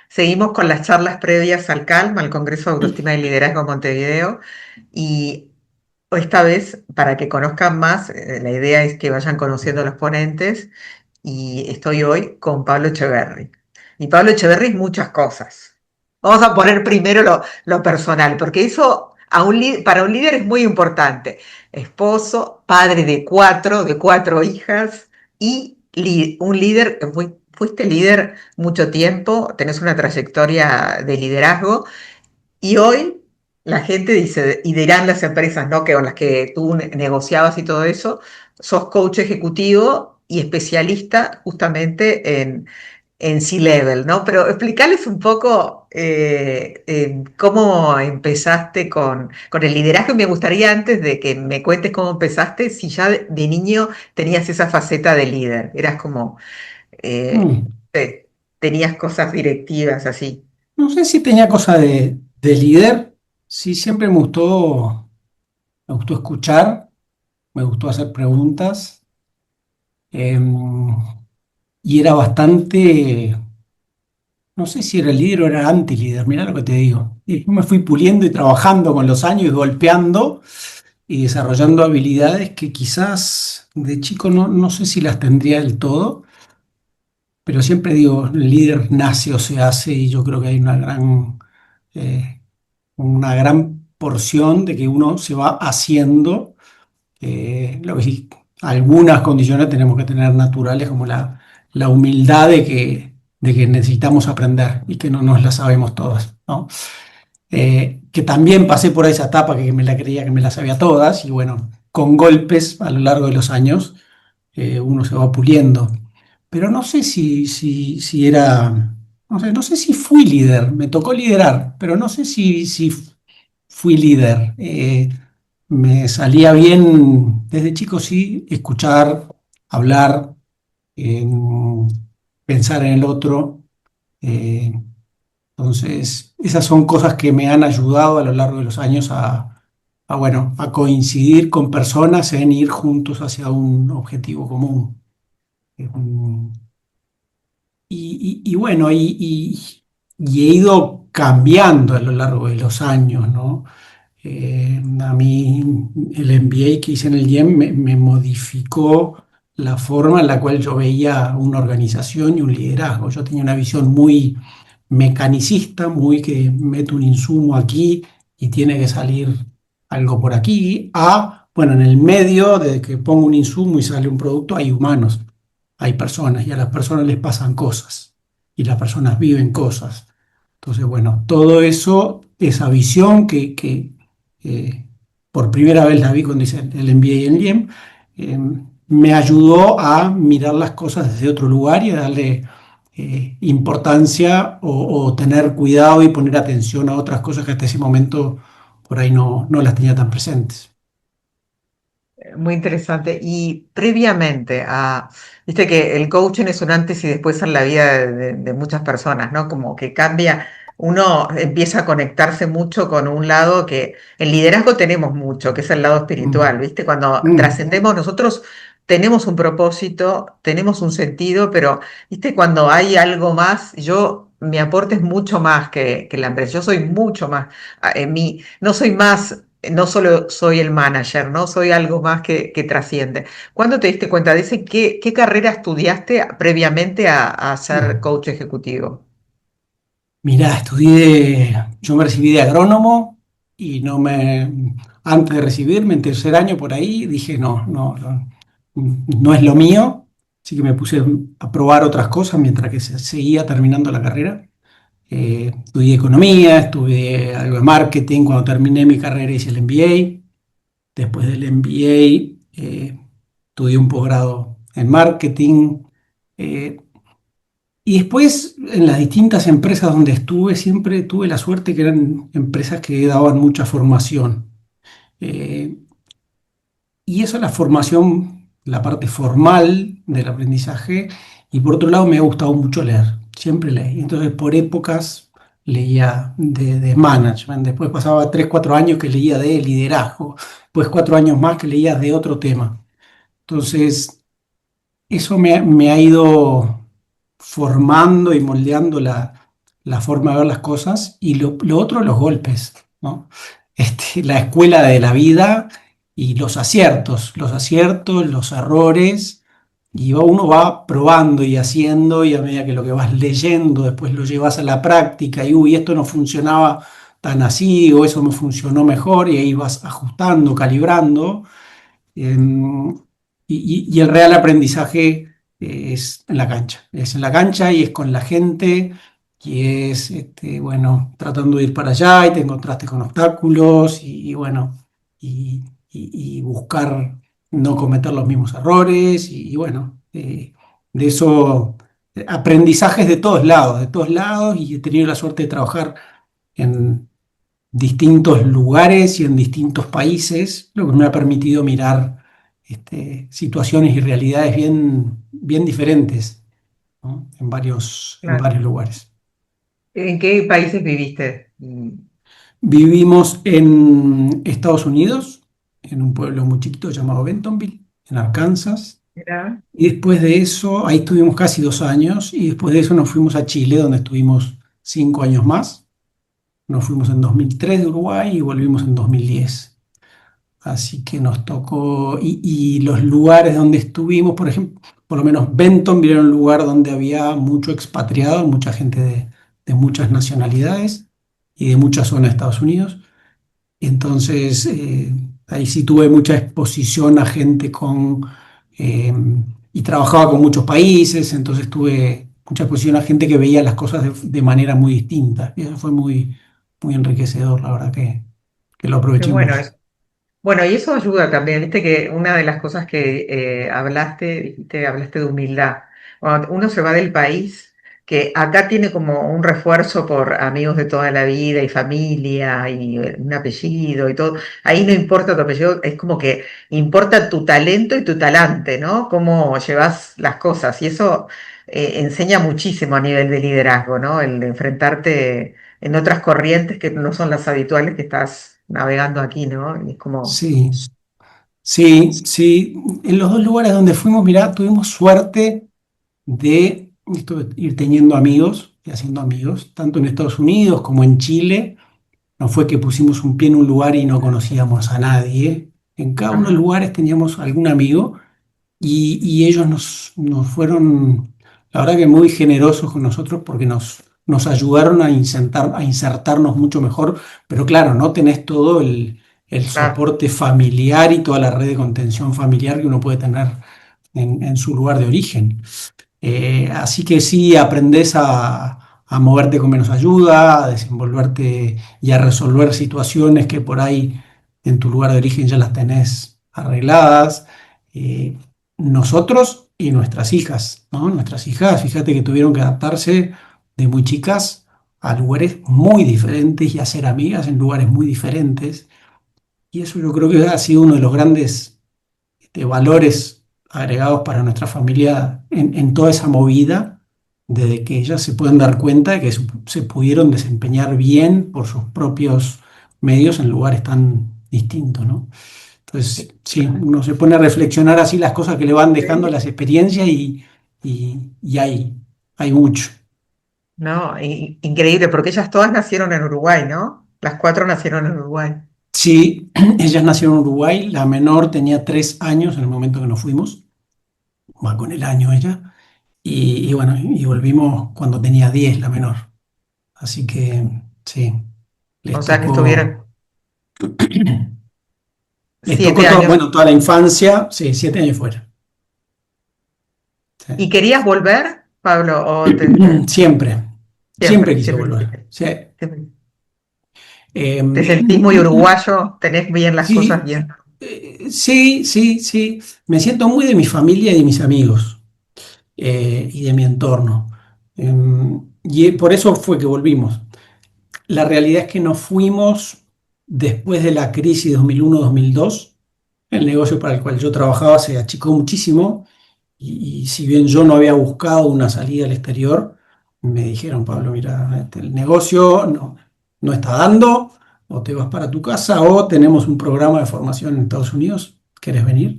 Seguimos con las charlas previas al CALM, al Congreso de Autoestima y Liderazgo en Montevideo, y esta vez, para que conozcan más, la idea es que vayan conociendo a los ponentes, y estoy hoy con Pablo Echeverry. Y Pablo Echeverry es muchas cosas. Vamos a poner primero lo personal, porque eso para un líder es muy importante. Esposo, padre de cuatro hijas y un líder, fuiste líder mucho tiempo, tenés una trayectoria de liderazgo y hoy la gente dice, y dirán las empresas, ¿no? Que con las que tú negociabas y todo eso, sos coach ejecutivo y especialista justamente en C-Level, ¿no? Pero explicarles un poco cómo empezaste con el liderazgo. Y me gustaría, antes de que me cuentes cómo empezaste, si ya de niño tenías esa faceta de líder. Eras como, Mm, tenías cosas directivas así. No sé si tenía cosa de líder, sí siempre me gustó escuchar, me gustó hacer preguntas, em, y era bastante, no sé si era líder o era anti-líder, mirá lo que te digo. Y después me fui puliendo y trabajando con los años y golpeando y desarrollando habilidades que quizás de chico no sé si las tendría del todo, pero siempre digo, el líder nace o se hace y yo creo que hay eh, una gran porción de que uno se va haciendo, lo que sí, algunas condiciones tenemos que tener naturales, como la humildad de que necesitamos aprender y que no nos la sabemos todas, ¿no? Que también pasé por esa etapa que me la creía que me la sabía todas y bueno, con golpes a lo largo de los años uno se va puliendo. Pero no sé si era, no sé si fui líder, me tocó liderar, pero no sé si fui líder. Me salía bien desde chico, sí, escuchar, hablar, pensar en el otro. eh, entonces, esas son cosas que me han ayudado a lo largo de los años bueno, a coincidir con personas en ir juntos hacia un objetivo común. Mm, y bueno, y he ido cambiando a lo largo de los años, ¿no? A mí el MBA que hice en el IEM me modificó la forma en la cual yo veía una organización y un liderazgo. Yo tenía una visión muy mecanicista, muy que meto un insumo aquí y tiene que salir algo por aquí, bueno, en el medio de que pongo un insumo y sale un producto, hay humanos, hay personas y a las personas les pasan cosas y las personas viven cosas. Entonces, bueno, todo eso, esa visión que eh, por primera vez la vi cuando hice el MBA en LIEM, eh, me ayudó a mirar las cosas desde otro lugar y a darle importancia o tener cuidado y poner atención a otras cosas que hasta ese momento por ahí no las tenía tan presentes. Muy interesante. Y previamente viste que el coaching es un antes y después en la vida de muchas personas, ¿no? Como que cambia, uno empieza a conectarse mucho con un lado que en liderazgo tenemos mucho, que es el lado espiritual, Mm, ¿viste? Cuando mm. trascendemos nosotros tenemos un propósito, tenemos un sentido, pero, ¿viste? Cuando hay algo más, mi aporte es mucho más que la empresa. Yo soy mucho más, no soy más. No solo soy el manager, ¿no? Soy algo más que trasciende. ¿Cuándo te diste cuenta de ese? ¿Qué carrera estudiaste previamente a ser Mm. coach ejecutivo? Mirá, yo me recibí de agrónomo y antes de recibirme, en tercer año por ahí, dije, no es lo mío, así que me puse a probar otras cosas mientras que seguía terminando la carrera. Estudié economía, estudié algo de marketing, cuando terminé mi carrera hice el MBA, después del MBA estudié un posgrado en marketing. eh, y después, en las distintas empresas donde estuve, siempre tuve la suerte que eran empresas que daban mucha formación. Eh, y eso es la formación, la parte formal del aprendizaje. Y por otro lado, me ha gustado mucho leer. Siempre leí. Entonces, por épocas leía de management. Después pasaba 3 4 años que leía de liderazgo. Después 4 años más que leía de otro tema. Entonces, eso me ha ido formando y moldeando la forma de ver las cosas, y lo otro, los golpes, ¿no? La escuela de la vida y los aciertos, los errores, y uno va probando y haciendo, y a medida que lo que vas leyendo, después lo llevas a la práctica, y uy, esto no funcionaba tan así, o eso me funcionó mejor, y ahí vas ajustando, calibrando. Y el real aprendizaje es en la cancha. Es en la cancha y es con la gente y es, bueno, tratando de ir para allá y te encontraste con obstáculos y bueno, y buscar no cometer los mismos errores y bueno, de eso, aprendizajes de todos lados y he tenido la suerte de trabajar en distintos lugares y en distintos países, lo que me ha permitido mirar situaciones y realidades bien, bien diferentes, ¿no? En Claro. varios lugares. ¿En qué países viviste? Vivimos en Estados Unidos, en un pueblo muy chiquito llamado Bentonville, en Arkansas. Mira, Y después de eso, ahí estuvimos casi 2 años, y después de eso nos fuimos a Chile, donde estuvimos 5 años más. Nos fuimos en 2003 de Uruguay y volvimos en 2010. Así que nos tocó, y los lugares donde estuvimos, por ejemplo, por lo menos Bentonville era un lugar donde había mucho expatriado, mucha gente de muchas nacionalidades y de muchas zonas de Estados Unidos. Entonces, ahí sí tuve mucha exposición a gente eh, y trabajaba con muchos países, entonces tuve mucha exposición a gente que veía las cosas de manera muy distinta. Y eso fue muy, muy enriquecedor, la verdad que lo qué aproveché bueno mucho. eso. Bueno, y eso ayuda también, viste que una de las cosas que hablaste, dijiste, hablaste de humildad. Cuando uno se va del país, que acá tiene como un refuerzo por amigos de toda la vida y familia y un apellido y todo, ahí no importa tu apellido, es como que importa tu talento y tu talante, ¿no? Cómo llevas las cosas y eso enseña muchísimo a nivel de liderazgo, ¿no? El de enfrentarte en otras corrientes que no son las habituales que estás navegando aquí, ¿no? Y es como, Sí, sí, sí. En los dos lugares donde fuimos, mirá, tuvimos suerte de ir teniendo amigos y haciendo amigos, tanto en Estados Unidos como en Chile. No fue que pusimos un pie en un lugar y no conocíamos a nadie. En cada uno de los ajá, lugares teníamos algún amigo y ellos nos fueron, la verdad que muy generosos con nosotros porque nos ayudaron a insertarnos mucho mejor, pero claro, no tenés todo el claro, soporte familiar y toda la red de contención familiar que uno puede tener en su lugar de origen. Así que sí, aprendes a moverte con menos ayuda, a desenvolverte y a resolver situaciones que por ahí en tu lugar de origen ya las tenés arregladas. Eh, Nosotros y nuestras hijas, ¿no? Nuestras hijas, fíjate que tuvieron que adaptarse de muy chicas a lugares muy diferentes y a ser amigas en lugares muy diferentes. Y eso yo creo que ha sido uno de los grandes valores agregados para nuestra familia en toda esa movida, desde que ellas se pueden dar cuenta de que se pudieron desempeñar bien por sus propios medios en lugares tan distintos, ¿no? Entonces, sí, claro. uno se pone a reflexionar así las cosas que le van dejando Sí. las experiencias y hay mucho. No, increíble, porque ellas todas nacieron en Uruguay, ¿no? Las cuatro nacieron en Uruguay. Sí, ellas nacieron en Uruguay, la menor tenía 3 años en el momento que nos fuimos, va con el año ella. Y bueno, y volvimos cuando tenía 10 la menor. Así que sí, O les sea que estuvieron tocó, les tocó siete todo, años. bueno, toda la infancia, sí, 7 años fuera. Sí. ¿Y querías volver, Pablo? Siempre, siempre Siempre, quise siempre volver. quisiste. Sí. Siempre. ¿Te Eh, sentís muy uruguayo? ¿Tenés bien las cosas sí, bien? sí, sí, sí. Me siento muy de mi familia y de mis amigos y de mi entorno. Y por eso fue que volvimos. La realidad es que nos fuimos después de la crisis 2001-2002. El negocio para el cual yo trabajaba se achicó muchísimo y si bien yo no había buscado una salida al exterior, me dijeron, Pablo, mira, el negocio no está dando, o te vas para tu casa o tenemos un programa de formación en Estados Unidos, ¿querés venir?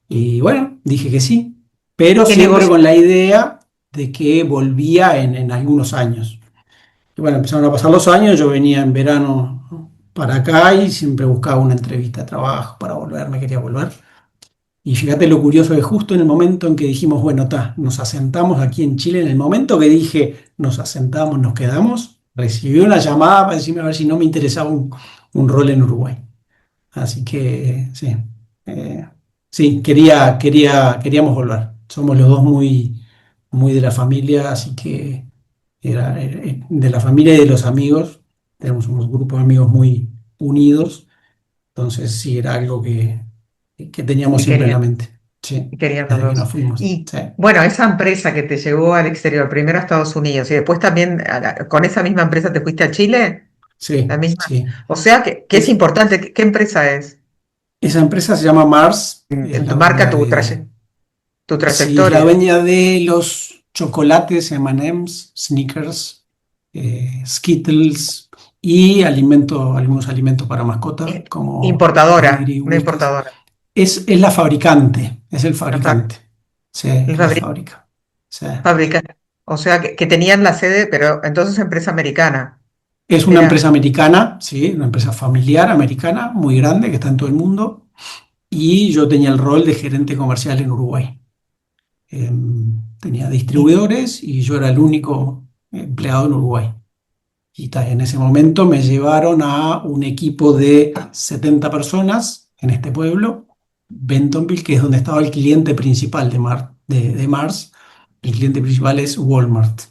Y bueno, dije que sí, pero ¿Qué siempre negocio? con la idea de que volvía en algunos años. Y bueno, empezaron a pasar los años, yo venía en verano, ¿no?, para acá y siempre buscaba una entrevista de trabajo para volver, me quería volver. Y fíjate lo curioso que justo en el momento en que dijimos, bueno, nos asentamos aquí en Chile, en el momento que dije nos asentamos, nos quedamos, recibí una llamada para decirme a ver si no me interesaba un rol en Uruguay. Así que sí, eh, sí, queríamos volver. Somos los dos muy de la familia, así que de la familia y de los amigos. Tenemos un grupo de amigos muy unidos, entonces sí, era algo que teníamos Y siempre en la querían, mente. Sí, y querían los desde que nos dos. fuimos. Y Sí, bueno, esa empresa que te llevó al exterior, primero a Estados Unidos y después también con esa misma empresa te fuiste a Chile, la sí, misma. sí. O sea que es Eh, importante. ¿Qué empresa es? Esa empresa se llama Mars, es la Marca dueña tu sí, es la trayectoria. dueña de los chocolates, M&M's, Snickers, Skittles y algunos alimentos para mascota, Eh, como Importadora, Pedigree, una Whiskas. importadora. Es la fabricante, es el La fa- fabricante. Sí, la es la fabri- fábrica. Sí. fábrica. O sea que tenían la sede, pero entonces empresa americana. Es una empresa Era. americana, sí, una empresa familiar americana, muy grande, que está en todo el mundo. Y yo tenía el rol de gerente comercial en Uruguay. Tenía Y, distribuidores y yo era el único empleado en Uruguay. Y en ese momento me llevaron a un equipo de 70 personas en este pueblo, Bentonville, que es donde estaba el cliente principal de Mars. El cliente principal es Walmart.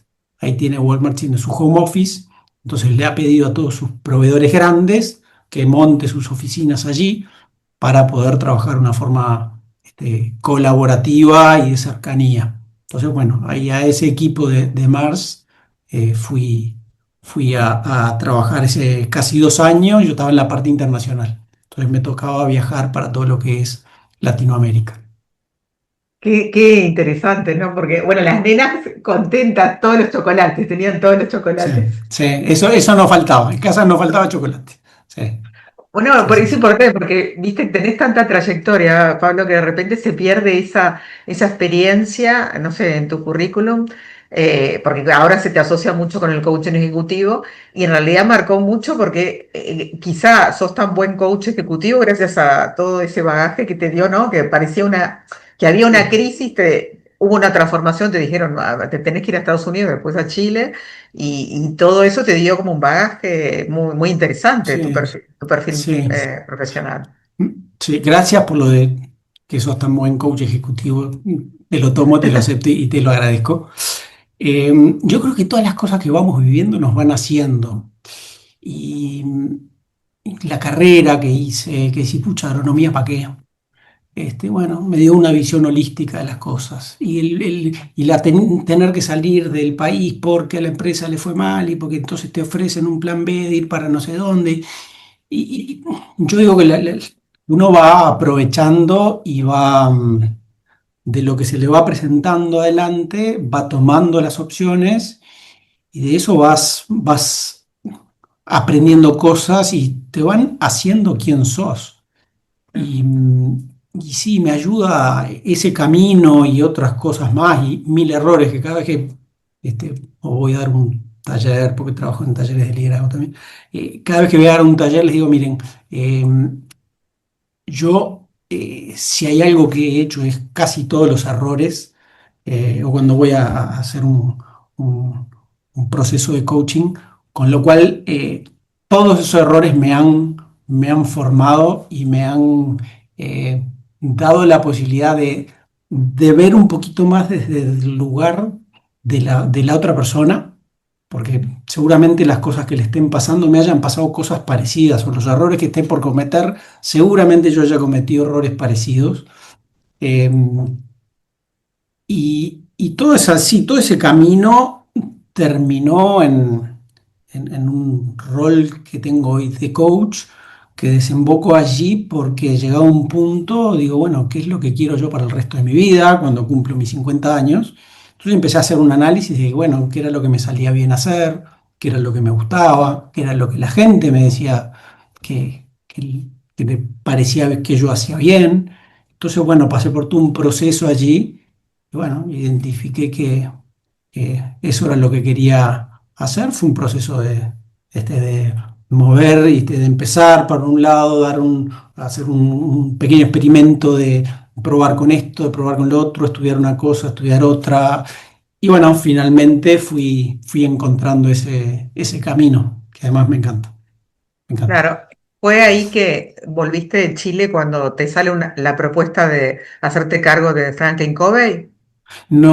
Ahí tiene Walmart, tiene su home office, entonces le ha pedido a todos sus proveedores grandes que monte sus oficinas allí para poder trabajar de una forma colaborativa y de cercanía. Entonces, bueno, ahí a ese equipo de Mars fui a trabajar ese casi 2 años. Yo estaba en la parte internacional, entonces me tocaba viajar para todo lo que es Latinoamérica. qué interesante, ¿no? Porque, bueno, las nenas contentas, todos los chocolates, tenían todos los Sí, chocolates. sí, eso no faltaba, en casa no faltaba chocolate. Sí, Bueno, sí, por sí, eso sí. importante, porque viste, tenés tanta trayectoria, Pablo, que de repente se pierde esa experiencia, no sé, en tu currículum, porque ahora se te asocia mucho con el coaching ejecutivo, y en realidad marcó mucho porque quizá sos tan buen coach ejecutivo gracias a todo ese bagaje que te dio, ¿no? Que parecía que había una Sí, crisis, hubo una transformación, te dijeron, "Ah, te tenés que ir a Estados Unidos, después a Chile, y todo eso te dio como un bagaje muy interesante, sí, tu perfil sí. profesional. Sí, gracias por lo de que sos tan buen coach ejecutivo. Te lo tomo, te lo acepto y te lo agradezco. Eh, yo creo que todas las cosas que vamos viviendo nos van haciendo. Y la carrera que hice, que si pucha agronomía, ¿para qué? Bueno, me dio una visión holística de las cosas. Y tener que salir del país porque a la empresa le fue mal y porque entonces te ofrecen un plan B de ir para no sé dónde. Y yo digo que uno va aprovechando y va, de lo que se le va presentando adelante, va tomando las opciones y de eso vas aprendiendo cosas y te van haciendo quien sos. Y sí, me ayuda ese camino y otras cosas más y mil errores que cada vez que o voy a dar un taller, porque trabajo en talleres de liderazgo también, cada vez que voy a dar un taller les digo, miren, yo, si hay algo que he hecho es casi todos los errores, o cuando voy a hacer un- un proceso de coaching, con lo cual todos esos errores me han formado y me han dado la posibilidad de ver un poquito más desde el lugar de la otra persona, porque seguramente las cosas que le estén pasando me hayan pasado cosas parecidas o los errores que esté por cometer. Seguramente yo haya cometido errores parecidos. eh, y todo es así, todo ese camino terminó en un rol que tengo hoy de coach, que desemboco allí porque llegado a un punto, digo, bueno, ¿qué es lo que quiero yo para el resto de mi vida cuando cumplo mis 50 años? Entonces empecé a hacer un análisis de, bueno, qué era lo que me salía bien hacer, qué era lo que me gustaba, qué era lo que la gente me decía que me parecía que yo hacía bien. Entonces, bueno, pasé por todo un proceso allí y bueno, identifiqué que eso era lo que quería, hacer. Fue un proceso de mover y de empezar por un lado, hacer un pequeño experimento de probar con esto, de probar con lo otro, estudiar una cosa, estudiar otra. Y bueno, finalmente fui encontrando ese camino, que además me encanta, me encanta. Claro, fue ahí que volviste de Chile cuando te sale la propuesta de hacerte cargo de Franklin Covey.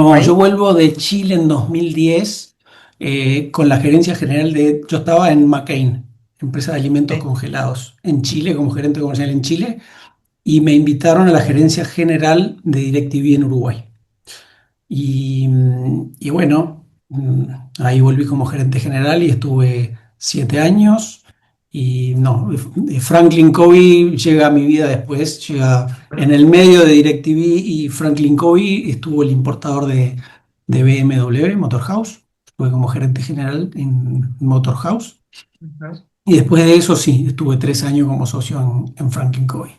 ¿Fue No, yo ahí? vuelvo de Chile en 2010 con la gerencia general yo estaba en McCain, empresa de alimentos Sí. congelados, en Chile, como gerente comercial en Chile, y me invitaron a la gerencia general de DirecTV en Uruguay. Y bueno, ahí volví como gerente general y estuve 7 años. Y no, Franklin Covey llega a mi vida después, llega en el medio de DirecTV y Franklin Covey estuvo el importador de BMW, Motorhouse. Estuve como gerente general en Motorhouse. Ujú. Y después de eso sí, estuve 3 años como socio en Franklin Covey.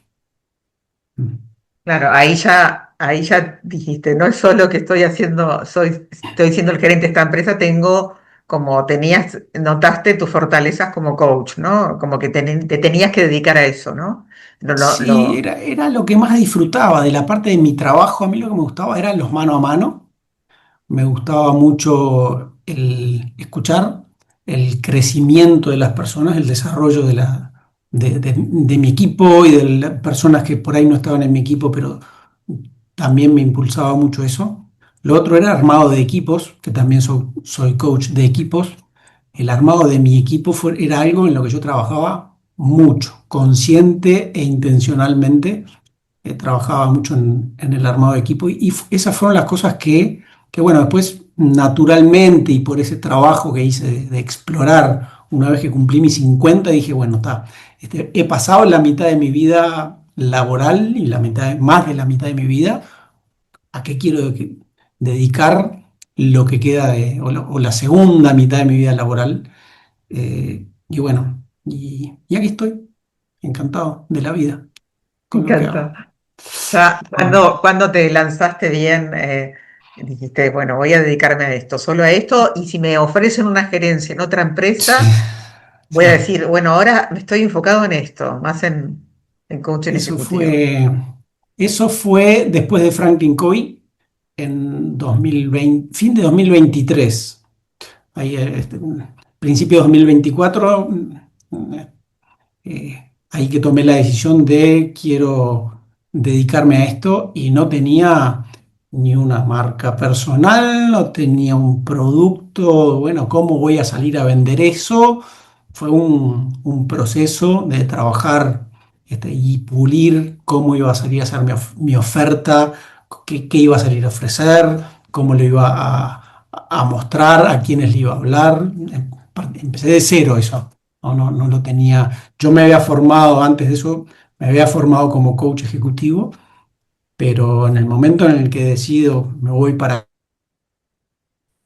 Mm. Claro, ahí ya dijiste, no es solo que estoy haciendo, estoy siendo el gerente de esta empresa, tengo, como tenías, notaste tus fortalezas como coach, ¿no? Como que te tenías que dedicar a eso, ¿no? Sí, era lo que más disfrutaba de la parte de mi trabajo. A mí lo que me gustaba eran los mano a mano. Me gustaba mucho el escuchar el crecimiento de las personas, el desarrollo de mi equipo y de las personas que por ahí no estaban en mi equipo, pero también me impulsaba mucho eso. Lo otro era armado de equipos, que también soy coach de equipos. El armado de mi equipo era algo en lo que yo trabajaba mucho, consciente e intencionalmente. Trabajaba mucho en el armado de equipo y esas fueron las cosas bueno, después naturalmente y por ese trabajo que hice de explorar, una vez que cumplí mis 50 dije, bueno, está, he pasado la mitad de mi vida laboral y más de la mitad de mi vida, ¿a qué quiero dedicar lo que queda o la segunda mitad de mi vida laboral? Y bueno, y aquí estoy, encantado de la vida Me con lo que hago. encanta. Ya, Ah, cuando te lanzaste bien, dijiste, bueno, voy a dedicarme a esto, solo a esto, y si me ofrecen una gerencia en otra sí, empresa, voy a sí. decir, bueno, ahora me estoy enfocado en esto, más en coaching Eso ejecutivo. fue, eso fue después de Franklin Covey en 2020, fin de 2023. Ahí, principio de 2024, ahí que tomé la decisión de quiero dedicarme a esto y no tenía ni una marca personal, no tenía un producto, bueno, ¿cómo voy a salir a vender eso? Fue un proceso de trabajar y pulir cómo iba a salir a hacer mi oferta, qué iba a salir a ofrecer, cómo lo iba a mostrar, a quiénes le iba a hablar. Empecé de cero eso. No lo tenía. Yo me había formado antes de eso, me había formado como coach ejecutivo, pero en el momento en el que decido, me voy para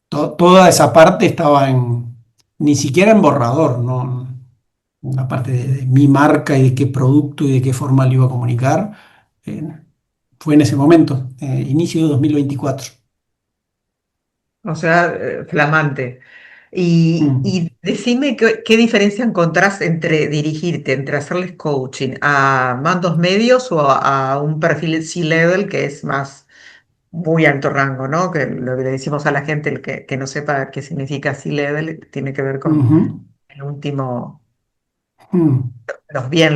toda esa parte estaba ni siquiera en borrador, ¿no? La parte de mi marca y de qué producto y de qué forma lo iba a comunicar, eh, fue en ese momento, inicio de 2024. O sea, flamante. Mm, Y decime qué diferencia encontrás entre dirigirte, entre hacerles coaching a mandos medios o a un perfil C-level que es más muy alto rango, ¿no? Que lo que le decimos a la gente, el que no sepa qué significa C-level, tiene que ver con ujú, el último, mm,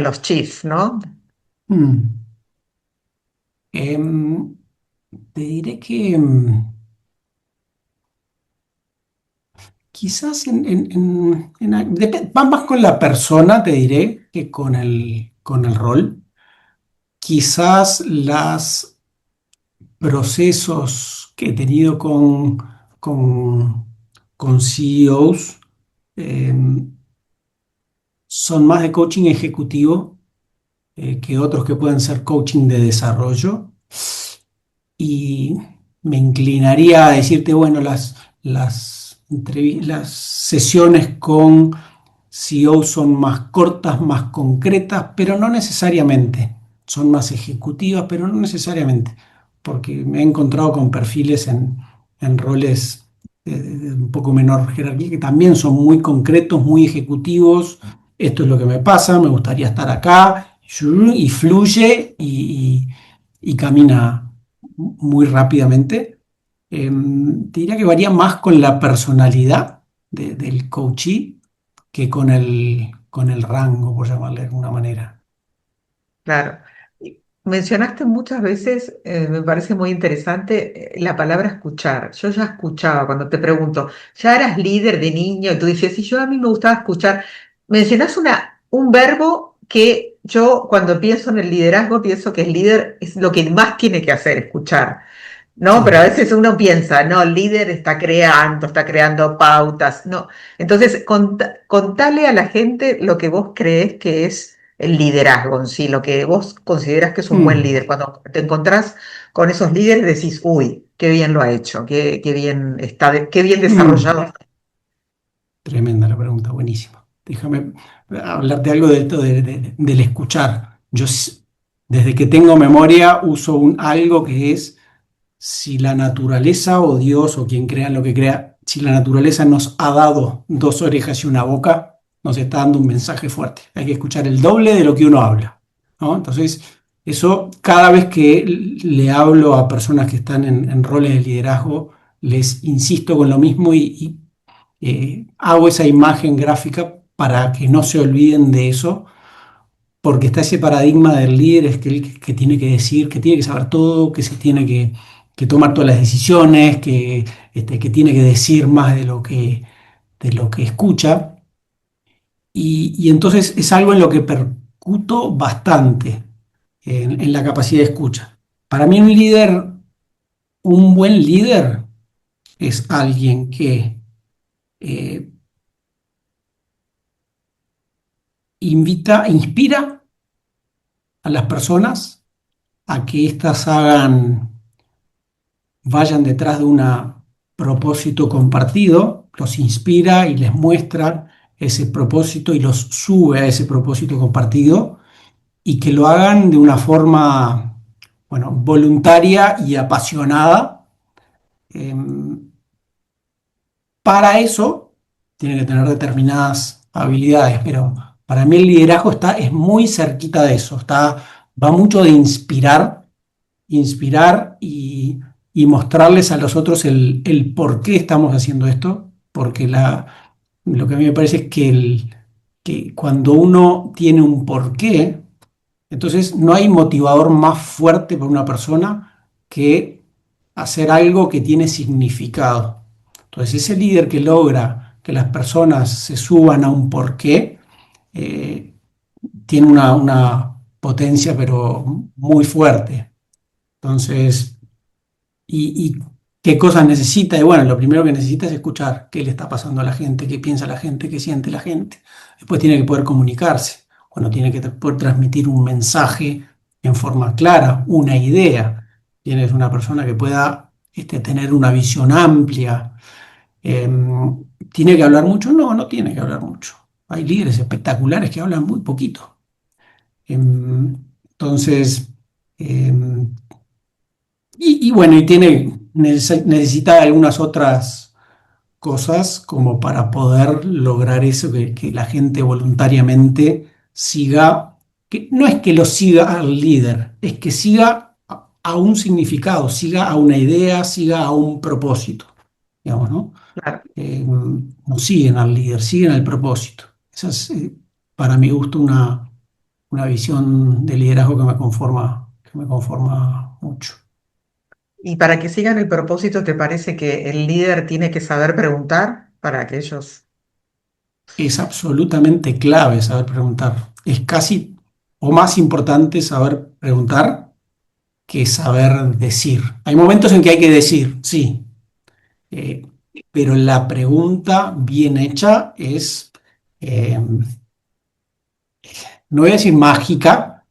los chiefs, ¿no? mm. Em, Te diré que quizás va más con la persona, te diré, que con el rol. Quizás los procesos que he tenido con, con CEOs eh, son más de coaching ejecutivo que otros que pueden ser coaching de desarrollo. Y me inclinaría a decirte, bueno, las sesiones con CEO son más cortas, más concretas, pero no necesariamente. Son más ejecutivas, pero no necesariamente, porque me he encontrado con perfiles en roles de un poco menor jerarquía, que también son muy concretos, muy ejecutivos. Esto es lo que me pasa, me gustaría estar acá, y fluye y camina muy rápidamente. Diría que varía más con la personalidad del coachee que con el rango, por llamarle de alguna manera. Claro. Y mencionaste muchas veces, me parece muy interesante, la palabra escuchar. Yo ya escuchaba cuando te pregunto, ¿ya eras líder de niño? Y tú dices, sí, yo a mí me gustaba escuchar. Mencionás un verbo que yo cuando pienso en el liderazgo pienso que el líder es lo que más tiene que hacer, escuchar. No, pero a Sí. veces uno piensa, no, el líder está creando pautas, no. Entonces, contale a la gente lo que vos crees que es el liderazgo en sí, lo que vos consideras que es un buen Mm, líder. Cuando te encontrás con esos líderes decís, uy, qué bien lo ha hecho, qué bien está, qué bien mm. desarrollado. Tremenda la pregunta, buenísima. Déjame hablarte algo de esto del escuchar. Desde que tengo memoria uso algo que es si la naturaleza o Dios o quien crea lo que crea, si la naturaleza nos ha dado dos orejas y una boca, nos está dando un mensaje fuerte. Hay que escuchar el doble de lo que uno habla, ¿no? Entonces, eso cada vez que le hablo a personas que están en roles de liderazgo, les insisto con lo mismo y hago esa imagen gráfica para que no se olviden de eso, porque está ese paradigma del líder, es que el que tiene que decir, que tiene que saber todo, que se tiene que tomar todas las decisiones, que tiene que decir más de lo que escucha. Y entonces es algo en lo que percuto bastante, en la capacidad de escucha. Para mí un buen líder es alguien que eh, inspira a las personas a que éstas vayan detrás de un propósito compartido, los inspira y les muestra ese propósito y los sube a ese propósito compartido y que lo hagan de una forma, bueno, voluntaria y apasionada. Para eso tiene que tener determinadas habilidades, pero para mí el liderazgo es muy cerquita de eso, va mucho de inspirar y mostrarles a los otros el por qué estamos haciendo esto, porque lo que a mí me parece es que cuando uno tiene un porqué, entonces no hay motivador más fuerte para una persona que hacer algo que tiene significado. Entonces ese líder que logra que las personas se suban a un porqué, eh, tiene una potencia pero muy fuerte. Entonces, ¿y qué cosas necesita? Y bueno, lo primero que necesita es escuchar qué le está pasando a la gente, qué piensa la gente, qué siente la gente. Después tiene que poder comunicarse, bueno, tiene que poder transmitir un mensaje en forma clara, una idea. Tienes una persona que pueda tener una visión amplia. ¿Tiene que hablar mucho? No, no tiene que hablar mucho. Hay líderes espectaculares que hablan muy poquito. Entonces, em, y bueno, necesita algunas otras cosas como para poder lograr eso, que la gente voluntariamente siga, que no es que lo siga al líder, es que siga a un significado, siga a una idea, siga a un propósito, digamos, ¿no? Claro. No siguen al líder, siguen al propósito. Esa es, para mi gusto, una visión de liderazgo que me conforma mucho. Y para que sigan el propósito, ¿te parece que el líder tiene que saber preguntar para que ellos... Es absolutamente clave saber preguntar. Es casi o más importante saber preguntar que saber decir. Hay momentos en que hay que decir, sí, eh, pero la pregunta bien hecha eh, no voy a decir mágica,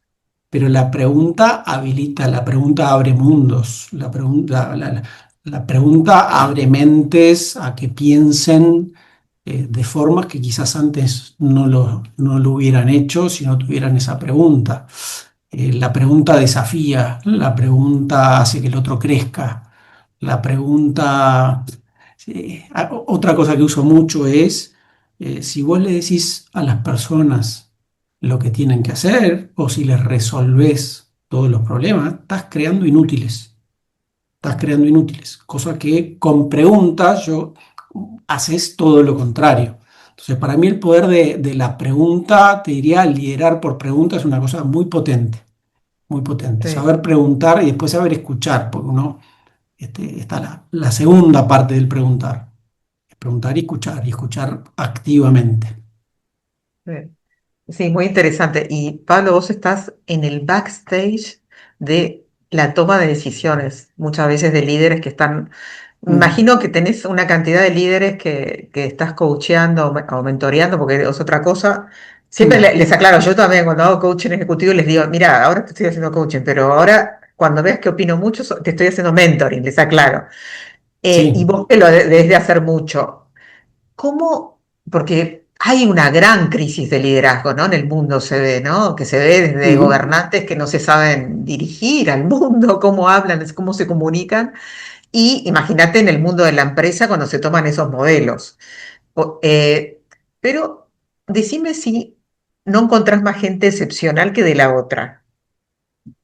pero la pregunta habilita, la pregunta abre mundos, la pregunta abre mentes a que piensen de formas que quizás antes no lo hubieran hecho si no tuvieran esa pregunta. La pregunta desafía, la pregunta hace que el otro crezca, la pregunta Sí, otra cosa que uso mucho es, si vos le decís a las personas lo que tienen que hacer o si les resolvés todos los problemas, estás creando inútiles. Estás creando inútiles. Cosa que con preguntas yo haces todo lo contrario. Entonces, para mí el poder de la pregunta, te diría, liderar por preguntas es una cosa muy potente, muy potente. Sí. Saber preguntar y después saber escuchar, porque uno, está la segunda parte del preguntar. Preguntar y escuchar activamente. Sí. Sí, muy interesante. Y Pablo, vos estás en el backstage de la toma de decisiones, muchas veces de líderes que están, Mm, imagino que tenés una cantidad de líderes que estás coacheando o mentoreando, porque es otra cosa. Siempre mm, les aclaro, yo también cuando hago coaching ejecutivo les digo, mira, ahora te estoy haciendo coaching, pero ahora cuando veas que opino mucho, te estoy haciendo mentoring, les aclaro. Y sí. vos que lo debes de hacer mucho. ¿Cómo? Porque hay una gran crisis de liderazgo, ¿no? En el mundo se ve, ¿no? Que se ve desde Ujú. gobernantes que no se saben dirigir al mundo, cómo hablan, cómo se comunican. Y imagínate en el mundo de la empresa cuando se toman esos modelos. O- eh, pero decime si no encontrás más gente excepcional que de la otra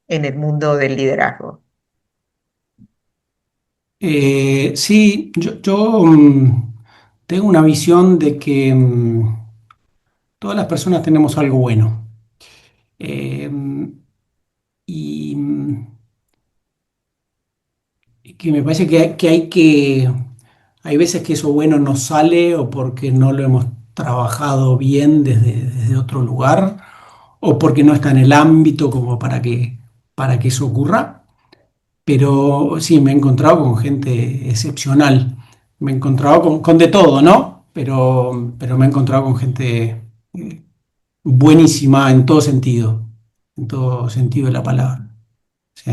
en el mundo del liderazgo. Sí, yo tengo una visión de que todas las personas tenemos algo bueno. Eh, y que me parece hay veces que eso bueno no sale o porque no lo hemos trabajado bien desde otro lugar o porque no está en el ámbito como para que eso ocurra. Pero sí, me he encontrado con gente excepcional. Me he encontrado con de todo, ¿no? Pero me he encontrado con gente buenísima en todo sentido de la palabra. Sí.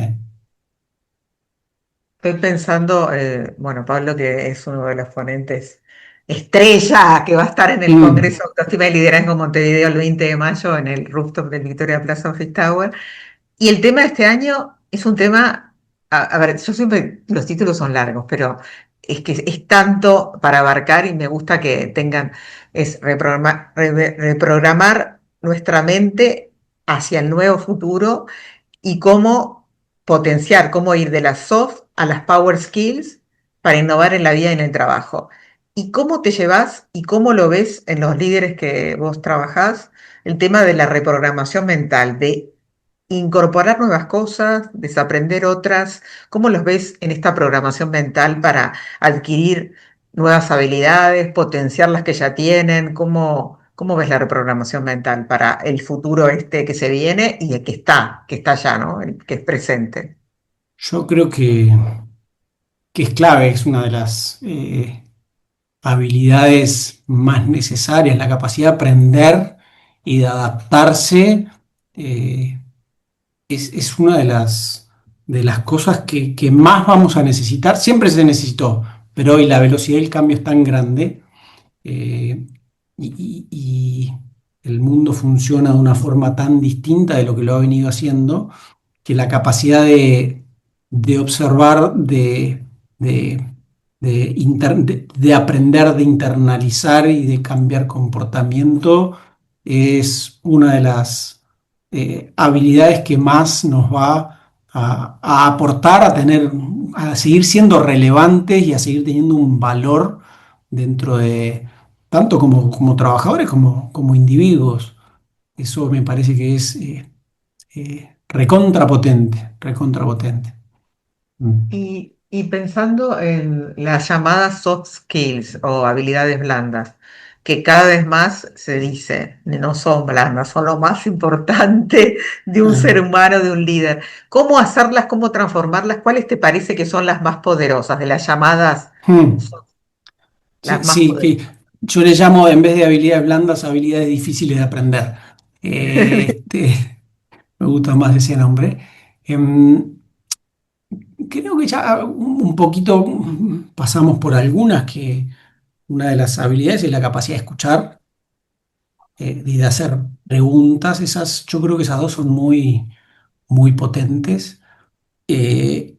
Estoy pensando, bueno, Pablo, que es uno de los ponentes estrella que va a estar en el Mm, Congreso de Autoestima y Liderazgo Montevideo el 20 de mayo en el rooftop del Victoria Plaza Office Tower. Y el tema de este año es un tema, a ver, yo siempre, los títulos son largos, pero es que es tanto para abarcar y me gusta que tengan, es reprogramar nuestra mente hacia el nuevo futuro y cómo potenciar, cómo ir de las soft a las power skills para innovar en la vida y en el trabajo. ¿Y cómo te llevas y cómo lo ves en los líderes que vos trabajás? El tema de la reprogramación mental, de incorporar nuevas cosas, desaprender otras. ¿Cómo los ves en esta programación mental para adquirir nuevas habilidades, potenciar las que ya tienen? ¿Cómo ves la reprogramación mental para el futuro este que se viene y el que está ya, ¿no? El que es presente. yo creo que es clave, es una de las habilidades más necesarias, la capacidad de aprender y de adaptarse. eh, es una de las cosas que más vamos a necesitar. Siempre se necesitó, pero hoy la velocidad del cambio es tan grande, eh, y el mundo funciona de una forma tan distinta de lo que lo ha venido haciendo, que la capacidad de observar, de, de aprender, de internalizar y de cambiar comportamiento es una de las habilidades que más nos va a aportar a tener, a seguir siendo relevantes y a seguir teniendo un valor dentro de, tanto como trabajadores como individuos. Eso me parece que es recontrapotente, recontrapotente. Mm. Y pensando en las llamadas soft skills o habilidades blandas, que cada vez más se dice, no son blandas, son lo más importante de un ser Ah, humano, de un líder. ¿Cómo hacerlas, cómo transformarlas? ¿Cuáles te parece que son las más poderosas, de las llamadas, mm. soft- las Sí, más sí, que poderosas? yo le llamo en vez de habilidades blandas, habilidades difíciles de aprender. Me gusta más ese nombre. Em, Creo que ya un poquito pasamos por algunas, que una de las habilidades es la capacidad de escuchar y de hacer preguntas. Yo creo que esas dos son muy potentes. Eh,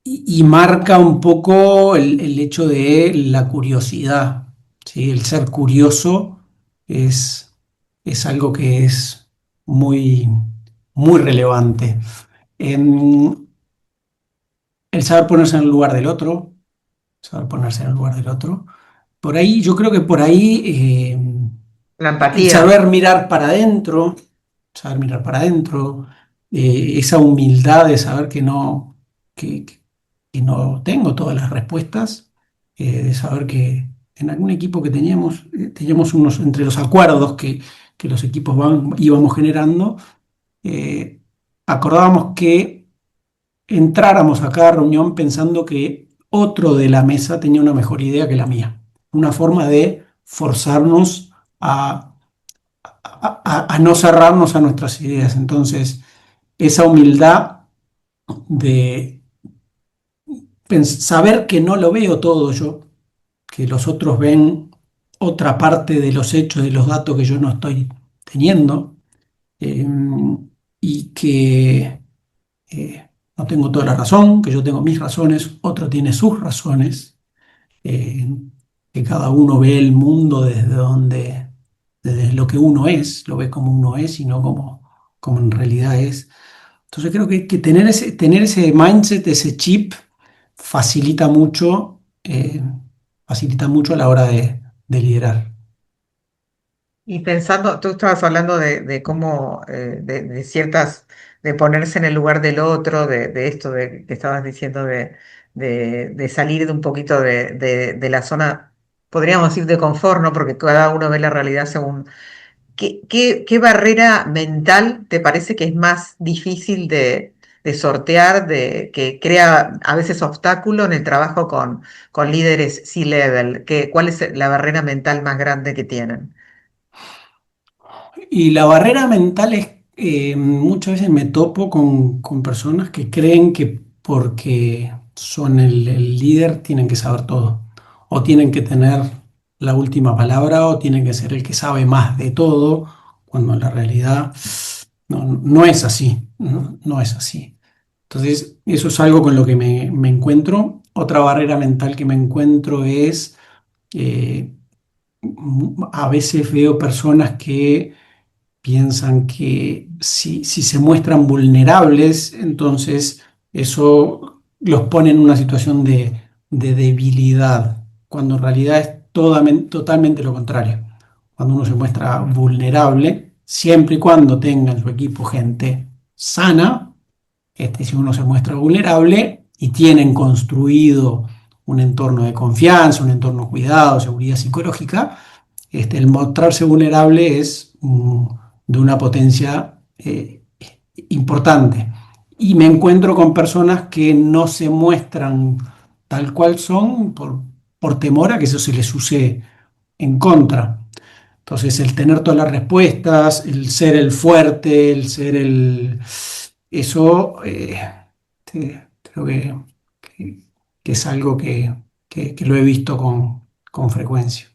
y marca un poco el hecho de la curiosidad, ¿sí? El ser curioso es, es algo que es muy, muy relevante. Em, el saber ponerse en el lugar del otro, saber ponerse en el lugar del otro. Por ahí, yo creo que por ahí La el empatía. saber mirar para adentro, esa humildad de saber que no, que, que no tengo todas las respuestas, de saber que en algún equipo que teníamos unos entre los acuerdos que los equipos íbamos generando, eh, acordábamos que entráramos a cada reunión pensando que otro de la mesa tenía una mejor idea que la mía, una forma de forzarnos a no cerrarnos a nuestras ideas. Entonces, esa humildad de saber que no lo veo todo yo, que los otros ven otra parte de los hechos, de los datos que yo no estoy teniendo, eh, y que no tengo toda la razón, que yo tengo mis razones, otro tiene sus razones, eh, que cada uno ve el mundo desde lo que uno es, lo ve como uno es y no como en realidad es. Entonces creo que tener ese mindset, ese chip, facilita mucho, facilita mucho a la hora de liderar. Y pensando, tú estabas hablando de cómo, de ciertas, de ponerse en el lugar del otro, de esto de, que estabas diciendo de salir de un poquito de la zona, podríamos decir de confort, ¿no? Porque cada uno ve la realidad según. ¿Qué barrera mental te parece que es más difícil de sortear, que crea a veces obstáculo en el trabajo con líderes C-level? ¿Cuál es la barrera mental más grande que tienen? Y la barrera mental es, muchas veces me topo con personas que creen que porque son el líder tienen que saber todo, o tienen que tener la última palabra, o tienen que ser el que sabe más de todo, cuando en la realidad no es así, no es así. Entonces, eso es algo con lo que me encuentro. Otra barrera mental que me encuentro es, eh, a veces veo personas que piensan que si se muestran vulnerables, entonces eso los pone en una situación de debilidad, cuando en realidad es totalmente lo contrario. Cuando uno se muestra vulnerable, siempre y cuando tenga en su equipo gente sana, si uno se muestra vulnerable y tienen construido un entorno de confianza, un entorno cuidado, seguridad psicológica, el mostrarse vulnerable es de una potencia importante. Y me encuentro con personas que no se muestran tal cual son por temor a que eso se les use en contra. Entonces, el tener todas las respuestas, el ser el fuerte, el ser el... Eso creo que- que es algo que lo he visto con frecuencia.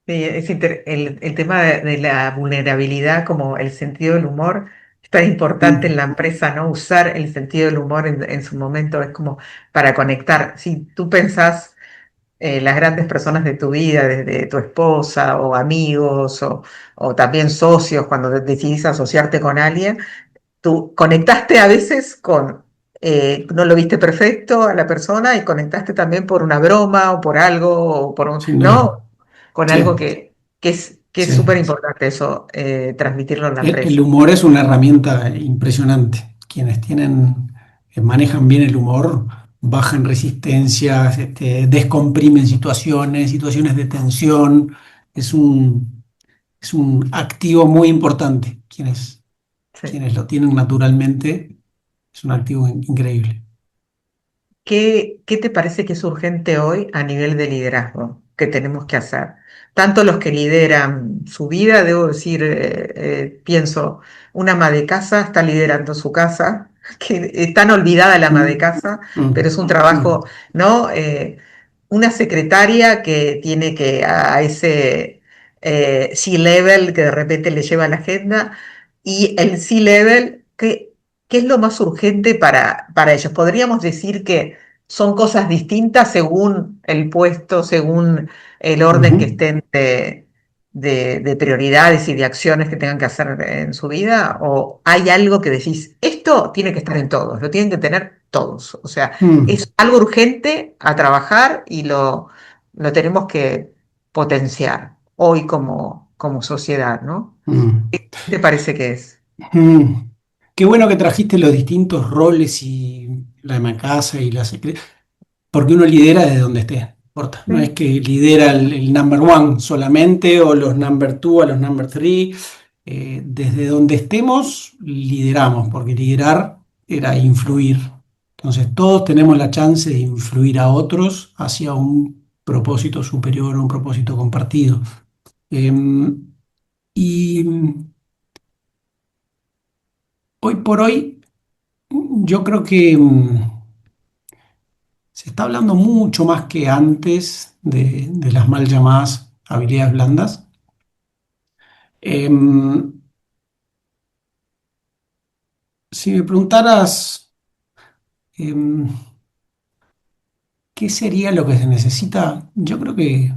Sí, el tema de la vulnerabilidad como el sentido del humor es tan importante en Mm, la empresa, ¿no? Usar el sentido del humor en su momento es como para conectar. Si tú pensás las grandes personas de tu vida, desde tu esposa o amigos o también socios, cuando decidís asociarte con alguien, tú conectaste a veces no lo viste perfecto a la persona y conectaste también por una broma o por algo, o sin duda. ¿no? Con Sí, algo que es sí. súper importante eso, transmitirlo en la El empresa. humor es una herramienta impresionante. Quienes manejan bien el humor, bajan resistencias, descomprimen situaciones de tensión. Es es un activo muy importante. Sí. Quienes lo tienen naturalmente, es un activo increíble. ¿Qué te parece que es urgente hoy a nivel de liderazgo que tenemos que hacer? Tanto los que lideran su vida, debo decir, pienso, una ama de casa está liderando su casa, que es tan olvidada la ama de Mm, casa, pero mm, es un mm. trabajo, ¿no? Una secretaria que tiene que a ese C-level que de repente le lleva la agenda y el C-level ¿qué es lo más urgente para ellos? ¿Podríamos decir que son cosas distintas según el puesto, según el orden que Ujú, estén de prioridades y de acciones que tengan que hacer en su vida? ¿O hay algo que decís, esto tiene que estar en todos, lo tienen que tener todos? O sea, mm, es algo urgente a trabajar y lo tenemos que potenciar hoy como sociedad, ¿no? mm, ¿Qué te parece que es? mm. Qué bueno que trajiste los distintos roles y la ama de casa y la secretaria, porque uno lidera desde donde esté, no importa. No es Sí. que lidera el number one solamente o los number two a los number three. Desde donde estemos, lideramos, porque liderar era influir. Entonces, todos tenemos la chance de influir a otros hacia un propósito superior, un propósito compartido. Y hoy por hoy, yo creo que se está hablando mucho más que antes de las mal llamadas habilidades blandas. Em, si me preguntaras em, qué sería lo que se necesita, yo creo que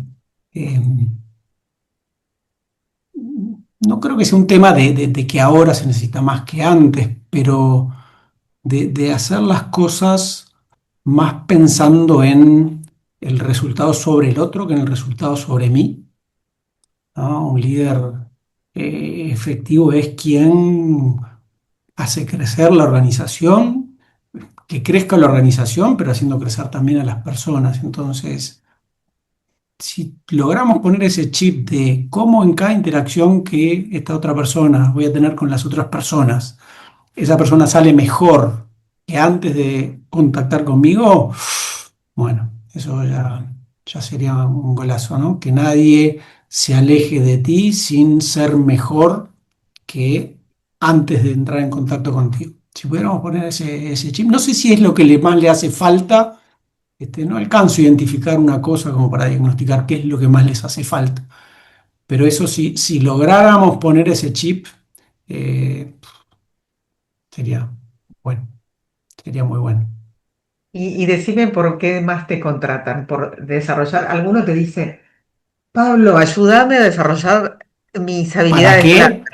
no creo que sea un tema de que ahora se necesita más que antes, pero de hacer las cosas más pensando en el resultado sobre el otro que en el resultado sobre mí. ¿No? Un líder efectivo es quien hace crecer la organización, que crezca la organización, pero haciendo crecer también a las personas. Entonces, si logramos poner ese chip de cómo en cada interacción que esta otra persona voy a tener con las otras personas, esa persona sale mejor que antes de contactar conmigo, bueno, eso ya sería un golazo, ¿no? Que nadie se aleje de ti sin ser mejor que antes de entrar en contacto contigo. Si pudiéramos poner ese chip, no sé si es lo que más le hace falta. No alcanzo a identificar una cosa como para diagnosticar qué es lo que más les hace falta. Pero eso sí, si lográramos poner ese chip, eh, sería bueno, sería muy bueno. Y decime por qué más te contratan, por desarrollar. Alguno te dice, Pablo, ayúdame a desarrollar mis ¿Para habilidades blandas. qué?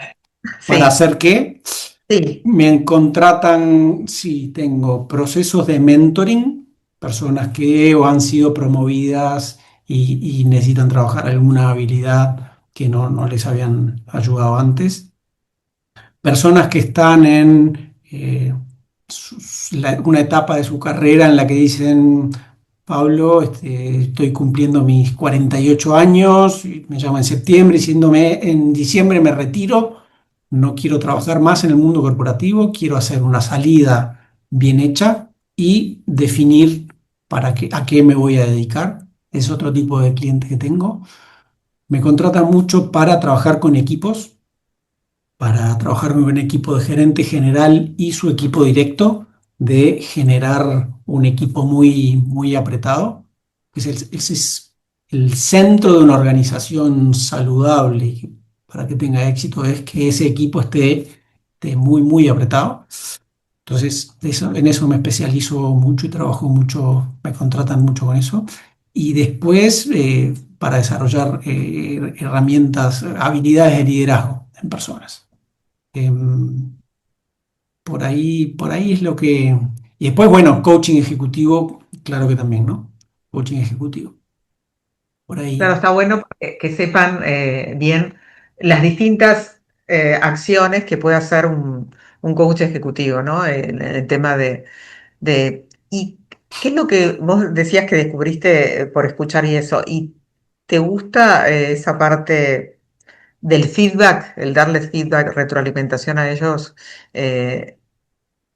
¿Para Sí, hacer qué? sí. Me contratan si tengo procesos de mentoring, personas que o han sido promovidas y necesitan trabajar alguna habilidad que no les habían ayudado antes. Personas que están en una etapa de su carrera en la que dicen, Pablo, estoy cumpliendo mis 48 años, y me llama en septiembre diciéndome, en diciembre me retiro, no quiero trabajar más en el mundo corporativo, quiero hacer una salida bien hecha y definir a qué me voy a dedicar. Es otro tipo de cliente que tengo. Me contratan mucho para trabajar con equipos, para trabajar con un equipo de gerente general y su equipo directo, de generar un equipo muy apretado. Ese es el centro de una organización saludable y para que tenga éxito es que ese equipo esté muy apretado. Entonces, en eso me especializo mucho y trabajo mucho, me contratan mucho con eso. Y después, para desarrollar herramientas, habilidades de liderazgo en personas. Em, por ahí es lo que... Y después, bueno, coaching ejecutivo, claro que también, ¿no? Coaching ejecutivo. Por Claro, ahí, está bueno que sepan bien las distintas acciones que puede hacer un coach ejecutivo, ¿no? El tema ¿Y qué es lo que vos decías que descubriste por escuchar y eso? ¿Y te gusta esa parte del feedback, el darles feedback, retroalimentación a ellos?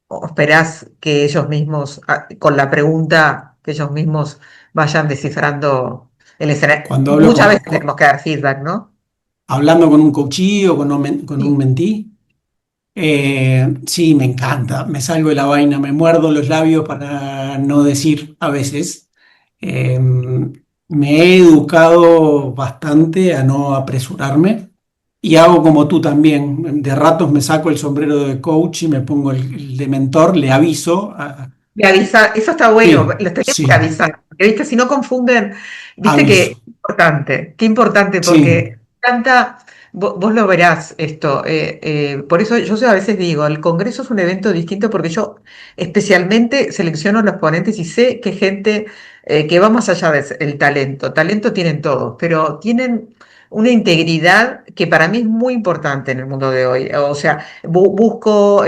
¿O esperás que ellos mismos, con la pregunta, que ellos mismos vayan descifrando el escenario? cuando hablo Muchas veces tenemos que dar feedback, ¿no? hablando con un coachee o con un Sí. mentee, sí, me encanta. Me salgo de la vaina, me muerdo los labios para no decir a veces. Me he educado bastante a no apresurarme. y hago como tú también. De ratos me saco el sombrero de coach y me pongo el de mentor, le aviso. Me avisa, eso está bueno, Sí, los tenemos que sí, avisar, porque, ¿viste? Si no confunden, viste aviso. que qué importante, Sí. porque tanta, vos, lo verás esto, por eso yo a veces digo, el Congreso es un evento distinto porque yo especialmente selecciono los ponentes y sé que gente que va más allá del talento tienen todos, pero tienen una integridad que para mí es muy importante en el mundo de hoy, o sea, busco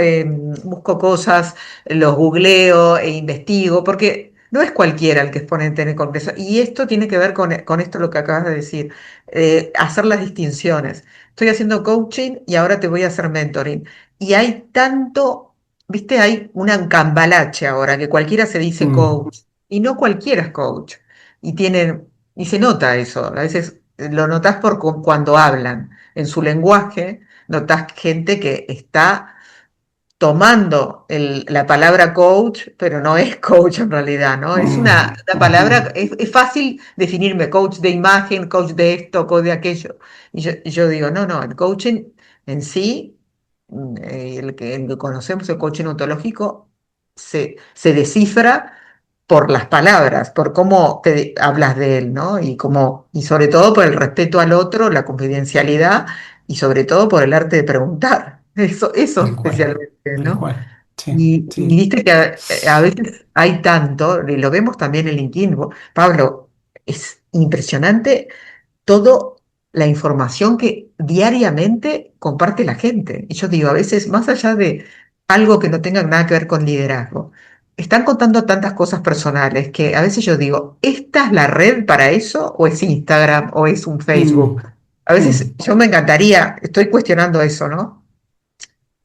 cosas, los googleo e investigo, porque no es cualquiera el que es ponente en el Congreso. Y esto tiene que ver con esto lo que acabas de decir, hacer las distinciones. Estoy haciendo coaching y ahora te voy a hacer mentoring. Y hay tanto, viste, hay una cambalache ahora que cualquiera se dice Mm, coach y no cualquiera es coach. Y tienen, y se nota eso. A veces lo notas cuando hablan en su lenguaje, notas gente que está tomando la palabra coach, pero no es coach en realidad, ¿no? Es una palabra, ujú. es fácil definirme, coach de imagen, coach de esto, coach de aquello. Y yo digo, no, no, el coaching en sí, el que conocemos, el coaching ontológico, se descifra por las palabras, por cómo te hablas de él, ¿no? Y sobre todo por el respeto al otro, la confidencialidad y sobre todo por el arte de preguntar. Eso Tal cual, especialmente, tal ¿no? cual. Sí, Y sí. viste que a veces hay tanto, y lo vemos también en LinkedIn, Pablo, es impresionante toda la información que diariamente comparte la gente. Y yo digo, a veces, más allá de algo que no tenga nada que ver con liderazgo, están contando tantas cosas personales que a veces yo digo, ¿esta es la red para eso? ¿O es Instagram? ¿O es un Facebook? Mm, A veces mm, yo me encantaría, estoy cuestionando eso, ¿no?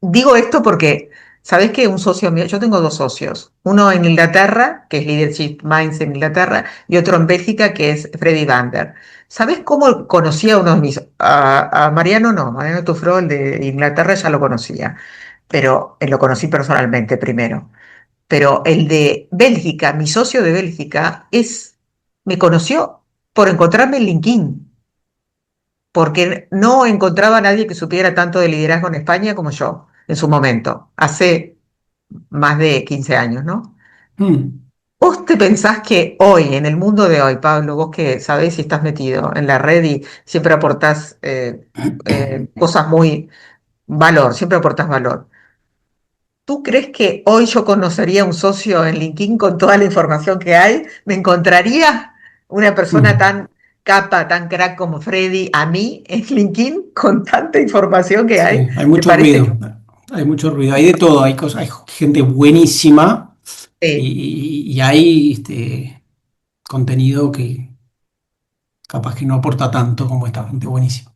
Digo esto porque, ¿sabés que un socio mío, yo tengo dos socios, uno en Inglaterra, que es Leadership Minds en Inglaterra, y otro en Bélgica, que es Freddy Vander. ¿Sabés cómo conocí a uno de mis, a Mariano no, Mariano Tufro, el de Inglaterra ya lo conocía, pero lo conocí personalmente primero. Pero el de Bélgica, mi socio de Bélgica, me conoció por encontrarme en LinkedIn porque no encontraba a nadie que supiera tanto de liderazgo en España como yo en su momento, hace más de 15 años, ¿no? mm. ¿Vos te pensás que hoy, en el mundo de hoy, Pablo, vos que sabés si estás metido en la red y siempre aportás cosas muy valor, siempre aportás valor? ¿Tú crees que hoy yo conocería un socio en LinkedIn con toda la información que hay? ¿Me encontraría una persona Mm. tan capa, tan crack como Freddy a mí en LinkedIn con tanta información que hay? Sí, hay ¿Te mucho parece que ruido, hay mucho ruido, hay de todo, hay cosas, hay gente buenísima sí? y hay contenido que capaz que no aporta tanto como esta gente buenísima.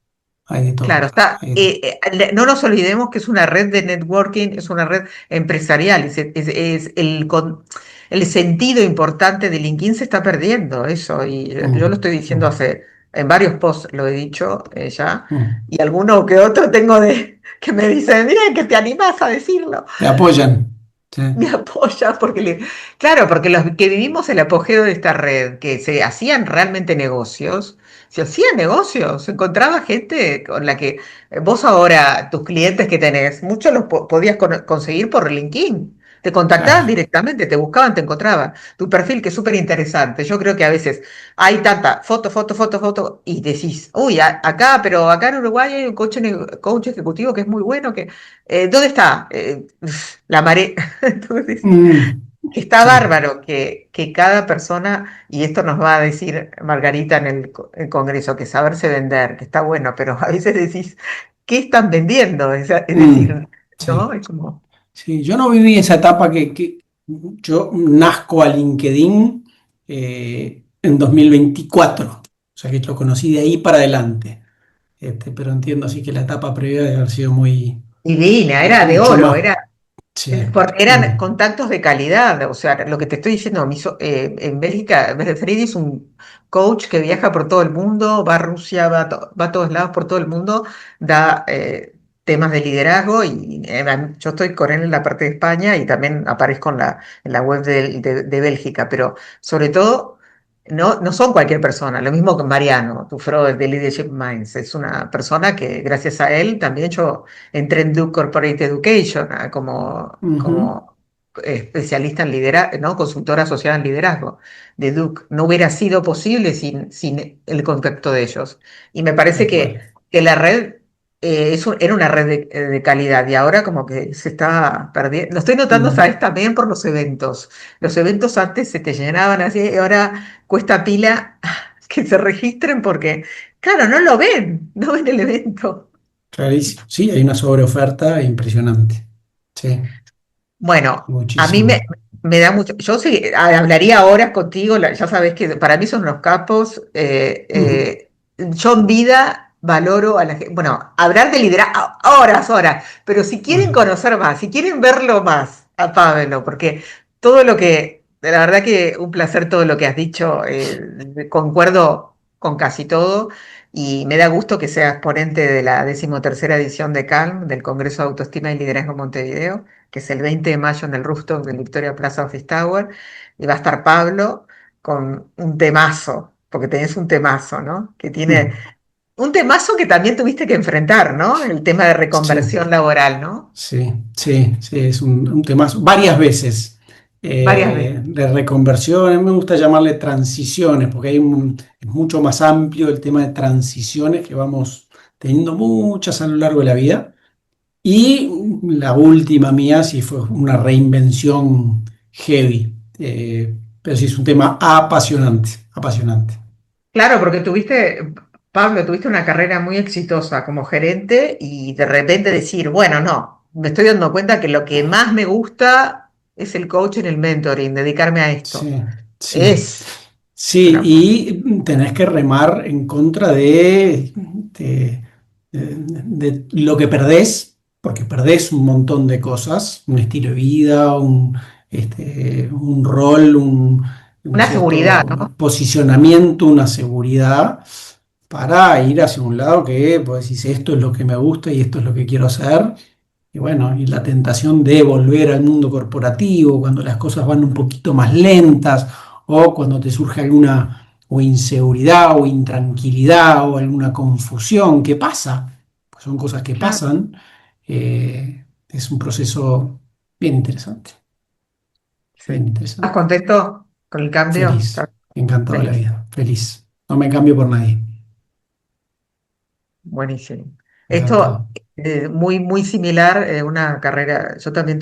Hay de Claro, todo, está. hay de todo. No nos olvidemos que es una red de networking, es una red empresarial, es el sentido importante de LinkedIn se está perdiendo eso, y yo lo Mm, estoy diciendo mm, en varios posts lo he dicho ya, mm. y alguno que otro tengo que me dicen, miren que te animás a decirlo. Te apoyan. Sí. Me apoya porque claro, porque los que vivimos el apogeo de esta red, que se hacían realmente negocios, se hacían negocios, se encontraba gente con la que vos ahora, tus clientes que tenés, muchos los podías conseguir por LinkedIn. Te contactaban Claro. directamente, te buscaban, te encontraban. Tu perfil, que es súper interesante. Yo creo que a veces hay tanta foto, y decís, uy, acá, pero acá en Uruguay hay un coach ejecutivo que es muy bueno, ¿dónde está? La marea. Entonces, Mm, está sí. bárbaro que cada persona, y esto nos va a decir Margarita en el Congreso, que saberse vender, que está bueno, pero a veces decís, ¿qué están vendiendo? Es Mm, decir, ¿no? sí. Es como, Sí, yo no viví esa etapa que yo nazco a LinkedIn en 2024, o sea que lo conocí de ahí para adelante. Pero entiendo así que la etapa previa debe haber sido divina, era de mucho oro, más. Sí. porque eran Mm, contactos de calidad, o sea, lo que te estoy diciendo, en Bélgica, Freddy es un coach que viaja por todo el mundo, va a Rusia, va a todos lados por todo el mundo, da temas de liderazgo y yo estoy con él en la parte de España y también aparezco en la web de Bélgica, pero sobre todo no son cualquier persona, lo mismo con Mariano, tu Freud de Leadership Minds, es una persona que gracias a él también yo entré en Duke Corporate Education Ujú. como especialista en liderazgo, ¿no? Consultora asociada en liderazgo de Duke. No hubiera sido posible sin el contacto de ellos. Y me parece Tal cual. que la red era una red de calidad y ahora como que se está perdiendo. Lo estoy notando, Mm. ¿sabes? También por los eventos. Los eventos antes se te llenaban así y ahora cuesta pila que se registren porque, claro, no ven el evento. Clarísimo. Sí, hay una sobreoferta impresionante. Sí, Bueno, a mí muchísimo. me da mucho, yo sí, hablaría horas contigo, ya sabes que para mí son unos capos. Ujú. Yo en vida valoro a la gente, bueno, hablar de liderazgo, horas, pero si quieren Bueno, conocer más, si quieren verlo más a Pablo, porque todo lo la verdad que un placer todo lo que has dicho, concuerdo con casi todo. Y me da gusto que seas ponente de la 13ª edición de CALM, del Congreso de Autoestima y Liderazgo Montevideo, que es el 20 de mayo en el rooftop del Victoria Plaza Office Tower, y va a estar Pablo con un temazo, porque tenés un temazo, ¿no? Que tiene mm, un temazo que también tuviste que enfrentar, ¿no? El tema de sí, reconversión laboral, ¿no? sí, es un tema varias veces Varias veces. de reconversión. A mí me gusta llamarle transiciones, porque es mucho más amplio el tema de transiciones que vamos teniendo muchas a lo largo de la vida. Y la última mía sí fue una reinvención heavy. Pero sí es un tema apasionante, apasionante. Claro, porque Pablo, tuviste una carrera muy exitosa como gerente y de repente decir, bueno, no, me estoy dando cuenta que lo que más me gusta es el coaching, el mentoring, dedicarme a esto. Sí, sí. Es Sí, una... y tenés que remar en contra de lo que perdés, porque perdés un montón de cosas, un estilo de vida, un rol, un Una seguridad, cierto ¿no? posicionamiento, una seguridad, para ir hacia un lado que, pues, decís, esto es lo que me gusta y esto es lo que quiero hacer. Y bueno, y la tentación de volver al mundo corporativo cuando las cosas van un poquito más lentas o cuando te surge alguna o inseguridad o intranquilidad o alguna confusión, ¿qué pasa? Pues son cosas que Claro, pasan. Es un proceso bien interesante, sí. bien ¿Estás interesante. contento con el cambio? ¿Estás Feliz, encantado de la feliz? vida, feliz. No me cambio por nadie, Buenísimo. Esto encantado. muy similar, una carrera, yo también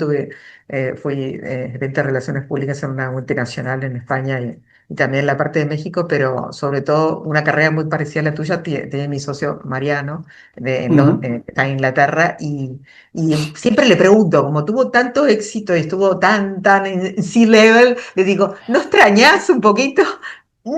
fui gerente de relaciones públicas en una multinacional en España y también en la parte de México, pero sobre todo una carrera muy parecida a la tuya, tiene mi socio Mariano, Ujú. que está en Inglaterra, y siempre le pregunto, como tuvo tanto éxito y estuvo tan en C-level, le digo, ¿no extrañas un poquito?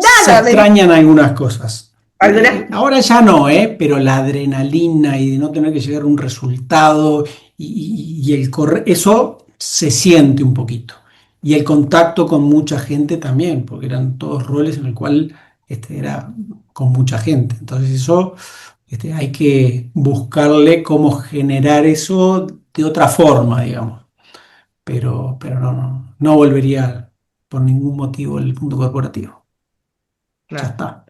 Se Nada, me dice. extrañan algunas cosas. Algunas, Ahora ya no, pero la adrenalina y de no tener que llegar a un resultado y el correr, eso se siente un poquito. Y el contacto con mucha gente también, porque eran todos roles en el cual era con mucha gente. Entonces eso hay que buscarle cómo generar eso de otra forma, digamos. Pero no volvería por ningún motivo al mundo corporativo. Ya claro. está.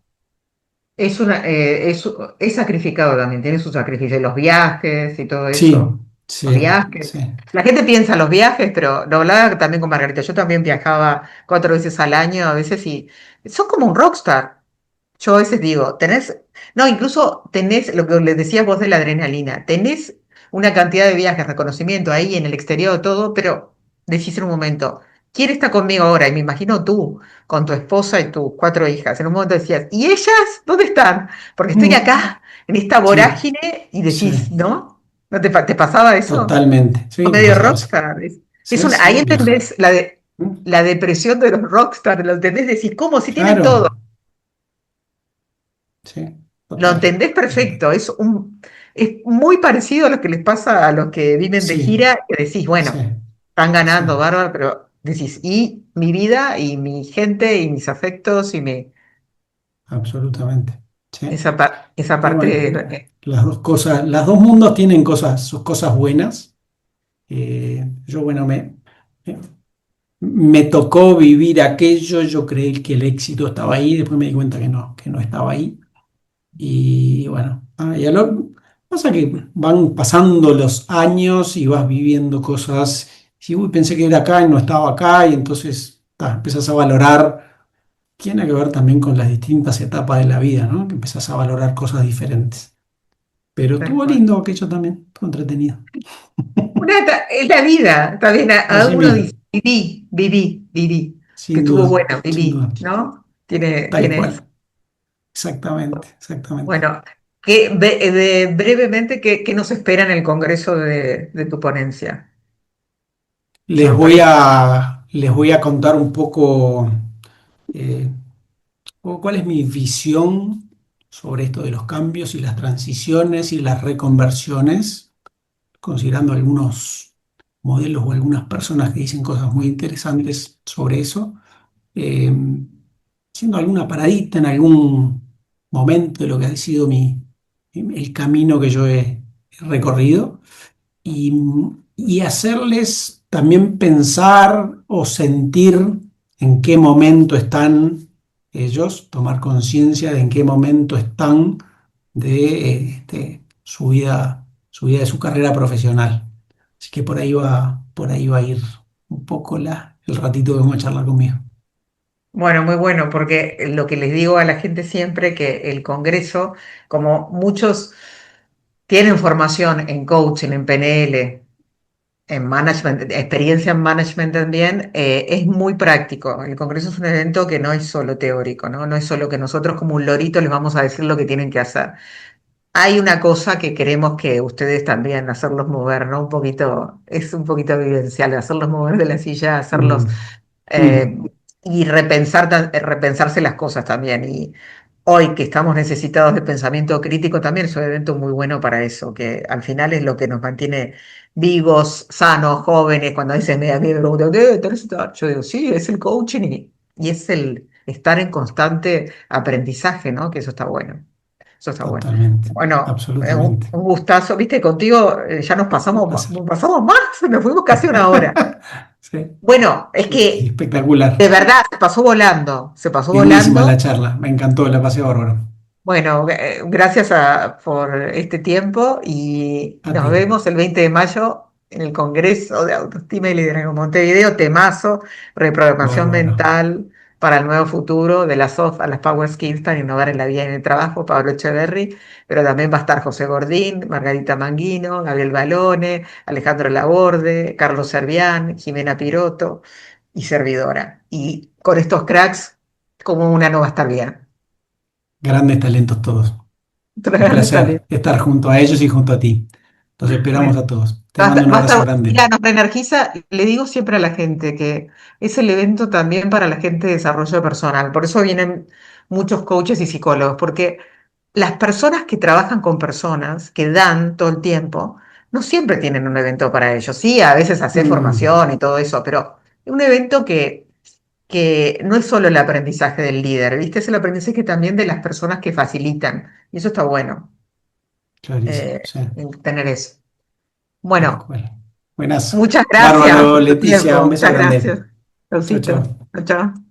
Es sacrificado también, tiene sus sacrificios, los viajes y todo Sí, eso. Los sí, viajes. sí. La gente piensa los viajes, pero lo hablaba también con Margarita. Yo también viajaba 4 veces al año a veces y son como un rockstar. Yo a veces digo, no, incluso tenés lo que les decías vos de la adrenalina, tenés una cantidad de viajes, reconocimiento ahí en el exterior, todo, pero decís en un momento, ¿quién está conmigo ahora? Y me imagino tú, con tu esposa y tus 4 hijas. En un momento decías, ¿y ellas dónde están? Porque estoy Mm, acá, en esta sí, vorágine, y sí, decís, ¿no? ¿No te pasaba eso? totalmente. Sí, me Medio pasaba así. rockstar. Sí, Ahí sí, viajar. entendés Mm, la depresión de los rockstars, ¿lo entendés? Decís, ¿cómo? Si tienen todo. claro, sí, Lo total. entendés perfecto, es muy parecido a lo que les pasa a los que viven de Sí, gira, que decís, sí, bueno, están sí, ganando, bárbaro, pero decís, y mi vida, y mi gente, y mis afectos, absolutamente. Sí. esa Y parte, bueno, las dos cosas, las dos mundos tienen sus cosas buenas. Yo, bueno, me tocó vivir aquello, yo creí que el éxito estaba ahí, después me di cuenta que no estaba ahí. Y bueno, pasa que van pasando los años y vas viviendo cosas. Si uy, pensé que era acá y no estaba acá, y entonces empezás a valorar. Tiene que ver también con las distintas etapas de la vida, ¿no? Que empezás a valorar cosas diferentes. Pero Tal estuvo cual. lindo aquello también, fue entretenido. Es la vida, también Así uno mismo, dice, viví, que sin estuvo duda, bueno, sin duda. viví, ¿no? Tal Tiene eso. cual. Exactamente, exactamente. Bueno, brevemente, ¿qué nos espera en el Congreso de tu ponencia? Sorpresa. Les voy a contar un poco eh, cuál es mi visión sobre esto de los cambios y las transiciones y las reconversiones, considerando algunos modelos o algunas personas que dicen cosas muy interesantes sobre eso, eh, haciendo alguna paradita en algún momento de lo que ha sido el camino que yo he recorrido y, y hacerles también pensar o sentir en qué momento están ellos, tomar conciencia de en qué momento están de su vida de su carrera profesional. Así que por ahí va a ir un poco el ratito que vamos a charlar conmigo. Bueno, muy bueno, porque lo que les digo a la gente siempre, que el Congreso, como muchos tienen formación en coaching, en PNL, en management, experiencia en management también, es muy práctico. El Congreso es un evento que no es solo teórico, ¿no? No es solo que nosotros como un lorito les vamos a decir lo que tienen que hacer. Hay una cosa que queremos que ustedes también, hacerlos mover, ¿no? Un poquito, es un poquito vivencial, hacerlos mover de la silla, hacerlos Mm, eh, mm, y repensarse las cosas también. Y hoy que estamos necesitados de pensamiento crítico, también es un evento muy bueno para eso, que al final es lo que nos mantiene vivos, sanos, jóvenes. Cuando dicen, a mí me preguntan, ¿qué? ¿Tenés esta-?" Yo digo, sí, es el coaching y es el estar en constante aprendizaje, ¿no? Que eso está bueno. Eso está bueno. totalmente, Bueno, absolutamente. un gustazo, viste, contigo ya Un nos placer. pasamos más, nos fuimos casi una hora. Sí, Bueno, es sí, sí, que de espectacular. verdad se pasó Lindísima la volando. charla, me encantó, la pasé bárbaro. Bueno, gracias por este tiempo y A nos ti. vemos el 20 de mayo en el Congreso de Autoestima y Liderazgo Montevideo, temazo, reprogramación Bárbaro. mental para el nuevo futuro, de las soft a las power skills para innovar en la vida y en el trabajo, Pablo Echeverry, pero también va a estar José Gordín, Margarita Manguino, Gabriel Balone, Alejandro Laborde, Carlos Servián, Jimena Piroto y servidora. Y con estos cracks, como una no va a estar bien. Grandes talentos todos. Un Grandes placer talentos. estar junto a ellos y junto a ti. Los esperamos Bueno, a todos. Te mando un va a abrazo estar, grande. mira, nos reenergiza, le digo siempre a la gente que es el evento también para la gente de desarrollo personal. Por eso vienen muchos coaches y psicólogos, porque las personas que trabajan con personas, que dan todo el tiempo, no siempre tienen un evento para ellos. Sí, a veces hace Mm, formación y todo eso, pero es un evento que no es solo el aprendizaje del líder, ¿viste? Es el aprendizaje también de las personas que facilitan. Y eso está bueno, clarísimo, sí, tener eso. tal Bueno. cual. Buenas. Muchas gracias Bárbaro, por tu Leticia, un tiempo. beso Muchas grande. gracias. Chao, Chaucito. chao. Chao, chao.